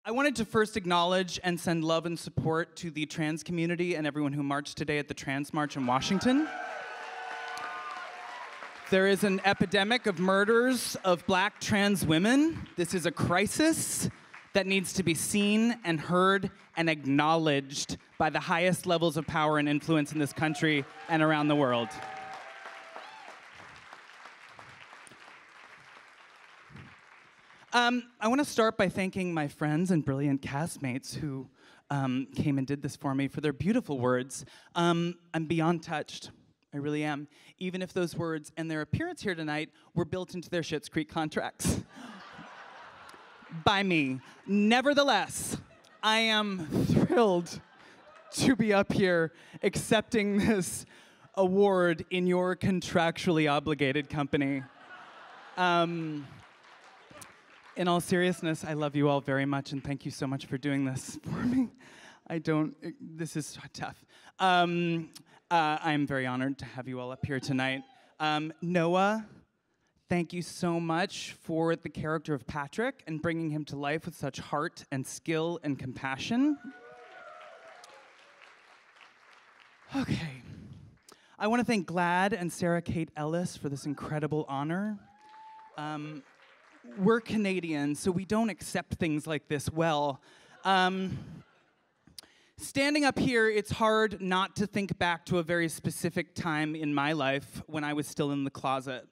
I wanted to first acknowledge and send love and support to the trans community and everyone who marched today at the Trans March in Washington. There is an epidemic of murders of black trans women. This is a crisis that needs to be seen and heard and acknowledged by the highest levels of power and influence in this country and around the world. I want to start by thanking my friends and brilliant castmates who came and did this for me for their beautiful words. I'm beyond touched. I really am. Even if those words and their appearance here tonight were built into their Schitt's Creek contracts. By me. Nevertheless, I am thrilled to be up here accepting this award in your contractually obligated company. In all seriousness, I love you all very much, and thank you so much for doing this for me. This is tough. I'm very honored to have you all up here tonight. Noah, thank you so much for the character of Patrick and bringing him to life with such heart and skill and compassion. Okay. I want to thank GLAAD and Sarah Kate Ellis for this incredible honor. We're Canadian, so we don't accept things like this well. Standing up here, it's hard not to think back to a very specific time in my life when I was still in the closet.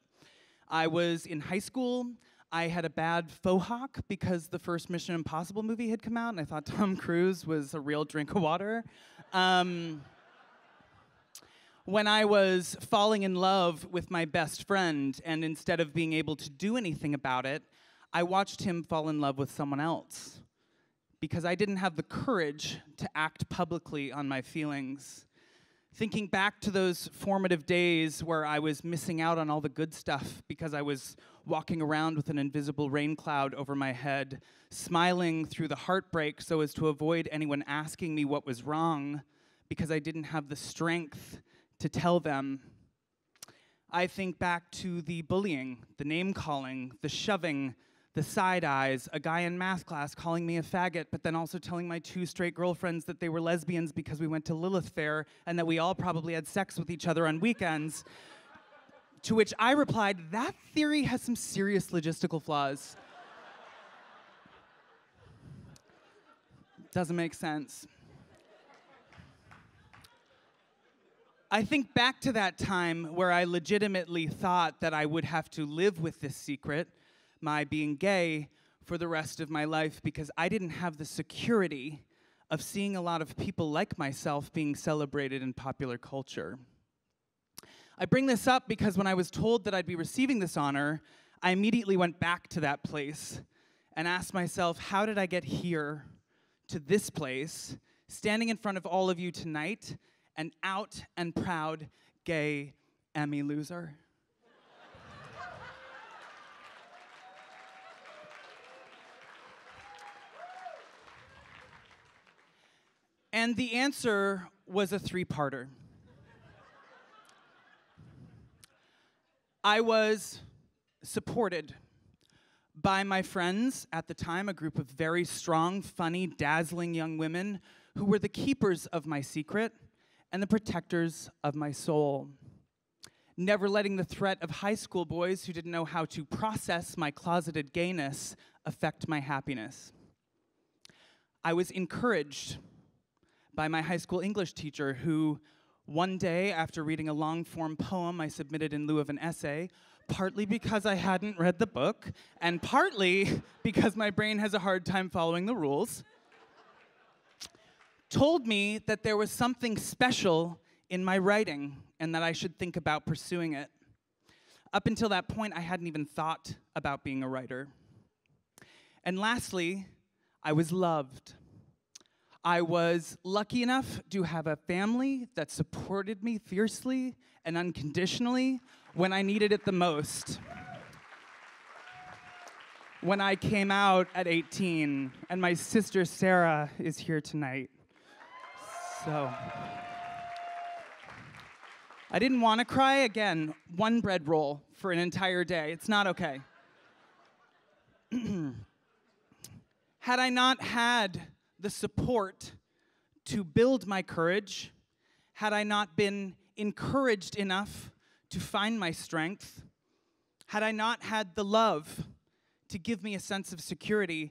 I was in high school. I had a bad faux hawk because the first Mission Impossible movie had come out, and I thought Tom Cruise was a real drink of water. When I was falling in love with my best friend, and instead of being able to do anything about it, I watched him fall in love with someone else because I didn't have the courage to act publicly on my feelings. Thinking back to those formative days where I was missing out on all the good stuff because I was walking around with an invisible rain cloud over my head, smiling through the heartbreak so as to avoid anyone asking me what was wrong because I didn't have the strength to tell them. I think back to the bullying, the name-calling, the shoving, the side eyes, a guy in math class calling me a faggot, but then also telling my 2 straight girlfriends that they were lesbians because we went to Lilith Fair and that we all probably had sex with each other on weekends. To which I replied, that theory has some serious logistical flaws. Doesn't make sense. I think back to that time where I legitimately thought that I would have to live with this secret, my being gay, for the rest of my life because I didn't have the security of seeing a lot of people like myself being celebrated in popular culture. I bring this up because when I was told that I'd be receiving this honor, I immediately went back to that place and asked myself, how did I get here to this place, standing in front of all of you tonight, an out and proud gay Emmy loser? And the answer was a 3-parter. I was supported by my friends at the time, a group of very strong, funny, dazzling young women who were the keepers of my secret and the protectors of my soul, never letting the threat of high school boys who didn't know how to process my closeted gayness affect my happiness. I was encouraged by my high school English teacher who, one day after reading a long-form poem I submitted in lieu of an essay, partly because I hadn't read the book, and partly because my brain has a hard time following the rules, told me that there was something special in my writing and that I should think about pursuing it. Up until that point, I hadn't even thought about being a writer. And lastly, I was loved. I was lucky enough to have a family that supported me fiercely and unconditionally when I needed it the most. When I came out at 18, and my sister Sarah is here tonight. So, I didn't want to cry. Again, 1 bread roll for an entire day. It's not okay. Had I not had the support to build my courage, had I not been encouraged enough to find my strength, had I not had the love to give me a sense of security,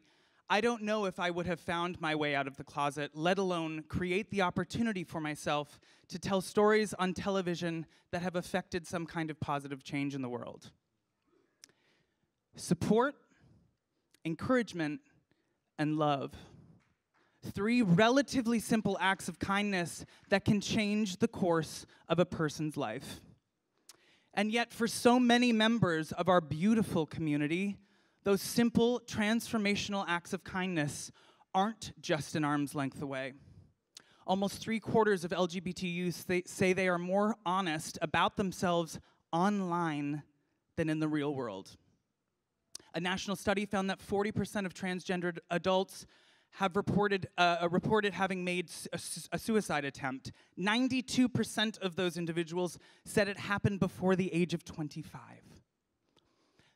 I don't know if I would have found my way out of the closet, let alone create the opportunity for myself to tell stories on television that have affected some kind of positive change in the world. Support, encouragement, and love. 3 relatively simple acts of kindness that can change the course of a person's life. And yet, for so many members of our beautiful community, those simple, transformational acts of kindness aren't just an arm's length away. Almost 3/4 of LGBT youth say they are more honest about themselves online than in the real world. A national study found that 40% of transgendered adults have reported having made a suicide attempt. 92% of those individuals said it happened before the age of 25.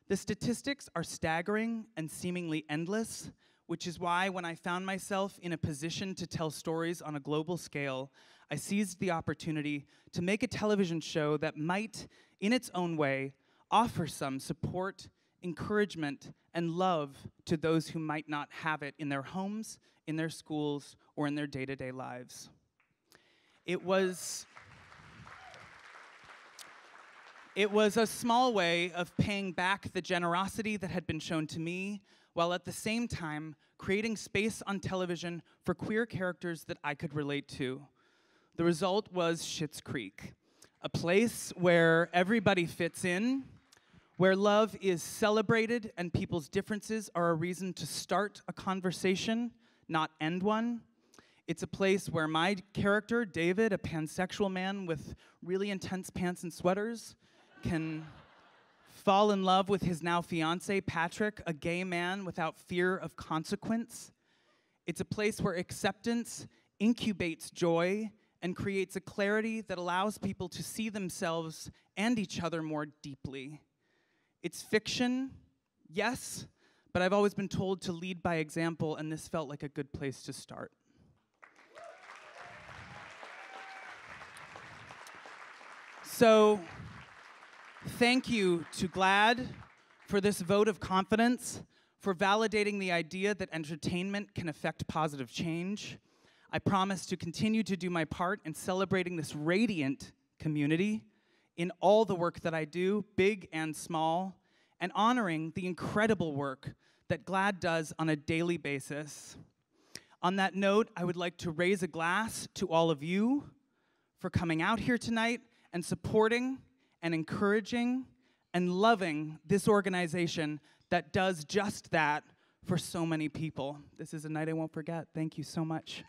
The statistics are staggering and seemingly endless, which is why when I found myself in a position to tell stories on a global scale, I seized the opportunity to make a television show that might, in its own way, offer some support, encouragement, and love to those who might not have it in their homes, in their schools, or in their day-to-day lives. It was a small way of paying back the generosity that had been shown to me, while at the same time creating space on television for queer characters that I could relate to. The result was Schitt's Creek, a place where everybody fits in, where love is celebrated and people's differences are a reason to start a conversation, not end one. It's a place where my character, David, a pansexual man with really intense pants and sweaters, can fall in love with his now fiancé, Patrick, a gay man without fear of consequence. It's a place where acceptance incubates joy and creates a clarity that allows people to see themselves and each other more deeply. It's fiction, yes, but I've always been told to lead by example, and this felt like a good place to start. So, thank you to GLAAD for this vote of confidence, for validating the idea that entertainment can affect positive change. I promise to continue to do my part in celebrating this radiant community in all the work that I do, big and small, and honoring the incredible work that GLAAD does on a daily basis. On that note, I would like to raise a glass to all of you for coming out here tonight and supporting and encouraging and loving this organization that does just that for so many people. This is a night I won't forget. Thank you so much.